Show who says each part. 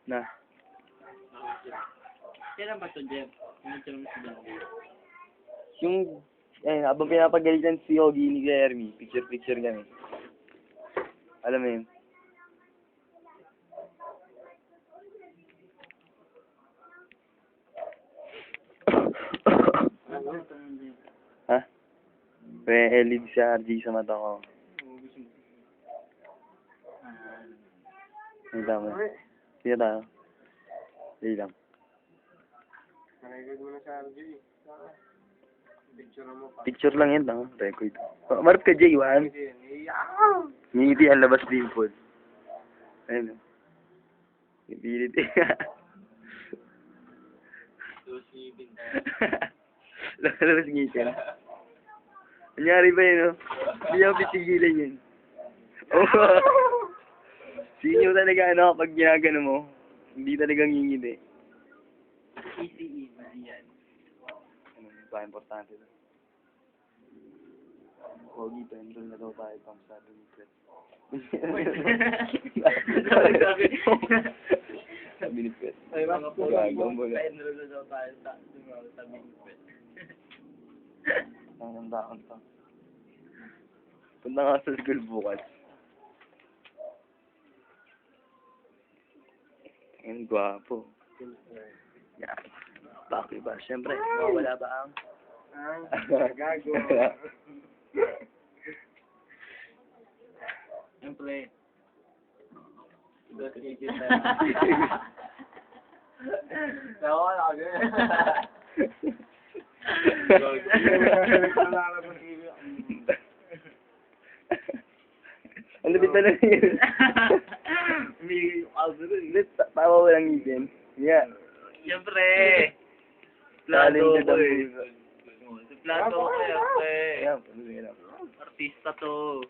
Speaker 1: Na.
Speaker 2: Kailan ba ito, Jeff? Picture mo si Jeff.
Speaker 1: Yung, habang pinapagalitan si Ogie ni Jeremy, picture-picture kami. Alam mo yun? Ha? May LED sa RG sa mata ko. Hindi tama. Sige tayo. Sige lang.
Speaker 3: Record mo na sa RG. Picture mo pa.
Speaker 1: Picture lang yan, no? Record. Marap ka, J1. Ngiti ang labas din po. Ayun. Ibilit eh. Labas ngiti. Nangyari ba yun, no? Hindi ako pitigilan yun. Oh. Sinyo talaga, ano, kapag ginagano mo, hindi talagang ngingiti.
Speaker 2: ECE, mali yan.
Speaker 1: Ano, ba importante ito? Ogie, pa-enroll na daw tayo pang sabi ni Fred. Sabi ni Fred.
Speaker 2: Ay, mga po,
Speaker 1: Gagawin mo na.
Speaker 2: pa-enroll na daw tayo sa sabi ni Fred.
Speaker 1: Ang taon pa. Punta nga sa school bukas. Ang gwapo. Yan. Bakit ba? Siyempre, wala ba ang...
Speaker 3: Gago.
Speaker 2: Siyempre. Doon kikita. Nawa na ako.
Speaker 1: Ang lupit na lang yun.
Speaker 2: May algorithm.
Speaker 1: Hindi, tawa ko lang ngipin. Yeah.
Speaker 2: Siyempre.
Speaker 1: Saling
Speaker 2: Plato
Speaker 1: ka
Speaker 2: ko
Speaker 1: daw.
Speaker 2: eh. Si Plato ko eh.
Speaker 1: Ayan, sige lang.
Speaker 2: Artista to.